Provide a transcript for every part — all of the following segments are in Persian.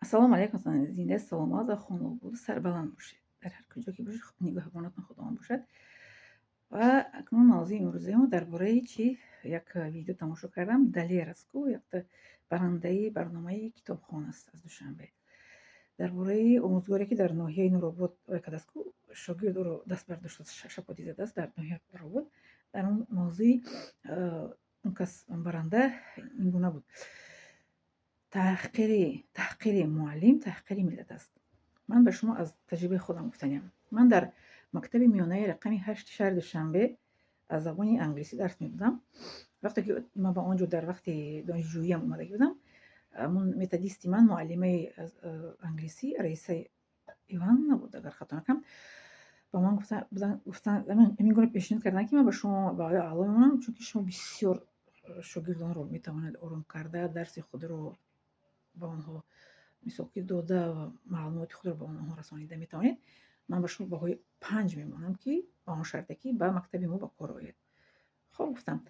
السلام علیکم زنده سلامت و خانواده سربلند باشید در هر کجا که باشید نگهبانتون خداوند باشد و اکنون موضوع امروزی ما درباره چی یک ویدیو تماشا کردم دلیر است کو یک برنده برنامه کتابخانه است از دوشنبه درباره آموزگاری که در ناحیه نوروباد است کو شاگرد رو دست برداشت شپاتی زده است در ناحیه نوروباد در اون موضوع اون کس برنده این گونه بود تحقیر معلم تحقیر ملت است. من به شما از تجربه خودم گفتنیم. من در مکتب میانه رقم 8 شهر دوشنبه از زبان انگلیسی درس می‌دادم. وقتی که من با آنجا در وقت دانشجویی اومده بودم، متدیستی من معلمه از انگلیسی رئیسه ایوان نبود اگر خطا نکنم با من گفتن همین گونه پیشنهاد کردن که من به شما با اعلا میمونم چون که شما بسیار شاگردان رو میتواند آروم کرده درس خود رو با آنها میساقی داده و معلومات خود رو به آنها رسانیده میتوانید من به شما باهای 5 میمونم که با آن شرطی که به مکتب ما با کار آید. خب گفتم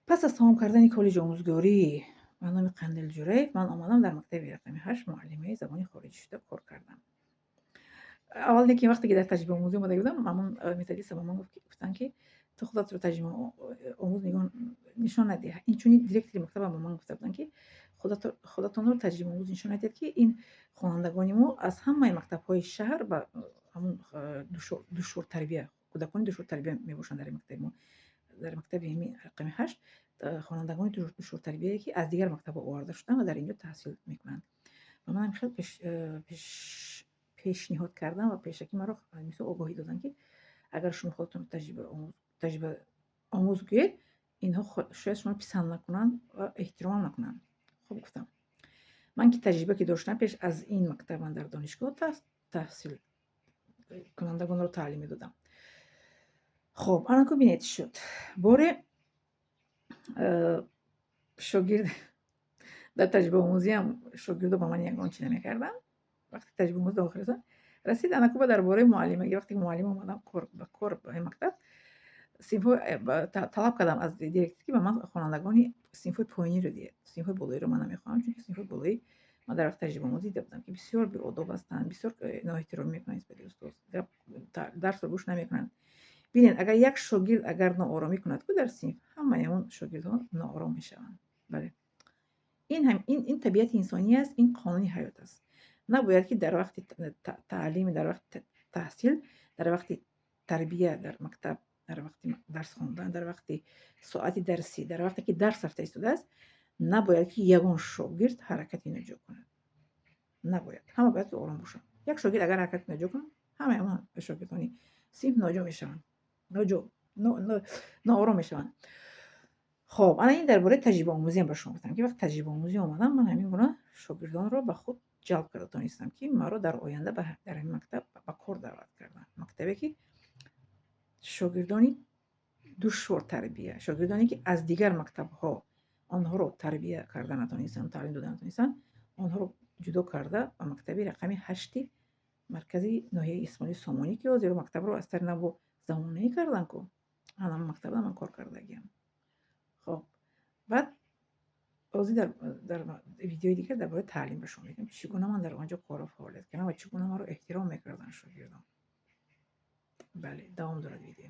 پس از تمام کردن کالج آموزگاری به نام قندیل جوریف من آمدم در مکتب رقم 8 معلمه زبان خارجی شده کار کردم. اول که وقتی که در تجربه آموزی اومده بودم مامون میتدیس به من گفتن که تو خودت رو تجربه آموز نشان ندی این چونی دیرکتلی مکتب به من گفته بودن که خودتون رو تجربه آموز نشان ندید که این خوانندگان ما از همه مکتب‌های شهر با همون دشور تربیه کودکان دشور تربیه میباشن در مکتب ما در مکتب رقم 8 خوانندگان دشور تربیه که از دیگر مکتب‌ها آورده شدن و در اینجا تحصیل میکنن و من خیلی پیشنهاد کردم و پیشکی مرا مثل آگاهی دادن که اگر شما خودتون تجربه آموز گوید اینها شاید شما پسند نکنن و احترام نکنن. خب گفتم من که تجربه که داشتم پیش از این مکتب من در دانشگاه تحصیل کنندگان رو تعلیم دادم. خب الان که بینید شد باره شاگرد در تجربه آموزی هم شاگرد با من یگان چی نمی‌کردن. وقتی تجربه آموز داخل رسید انا که درباره معلمه وقتی معلم اومدم کار به مکتب طلب کردم از دیرکتور که به من خوانندگان صنف پایینی رو دیه صنف بالایی رو من نمیخوام چون که صنف بالایی من در وقت تجربه آموزی دیدم که بسیار بی‌آداب هستند بسیار نااحترامی میکنند به استاد درس رو گوش نمیکنند. ببینید اگر یک شاگرد اگر ناآرامی کند که در صنف همه اون شاگردها ناآرام میشوند. بله این طبیعت انسانی است این قانون حیات است. نباید که در وقت تعلیم در وقت تحصیل در وقت تربیه در مکتب در وقت درس خواندن در وقت ساعت درسی در وقتی که درس رفته ایستاده است نباید که یگان شاگرد حرکتی نجا کند. نباید همه باید آرام باشند. یک شاگرد اگر حرکت نجا کند همه اون شاگردانی صنف ناجا میشوند ناآرام میشوند. خب انا این درباره تجربه آموزی هم به شما گفتم که وقت تجربه آموزی اومدم من همین گونه شاگردان رو به خود جلب کرده تونستم که مرا در آینده در این مکتب به کار دعوت کردن. مکتبی که شاگردانی دشوار تربیه شاگردانی که از دیگر مکتب ها آنها رو تربیه کردن نتونستن تعلیم دادن نتونستن آنها رو جدا کرده و مکتبی رقم 8 مرکزی ناحیه اسماعیل سامانی که زیر مکتب رو از طریق نو زمانه‌ای کردن که انا مکتب من کار کردگیم. خب بعد بازی در ویدیوی دیگه درباره تعلیم به شما میگم چگونه من در آنجا کار و فعالیت کردم و چگونه ما رو احترام میکردن شاگردان. بله دوام دارد ویدیو.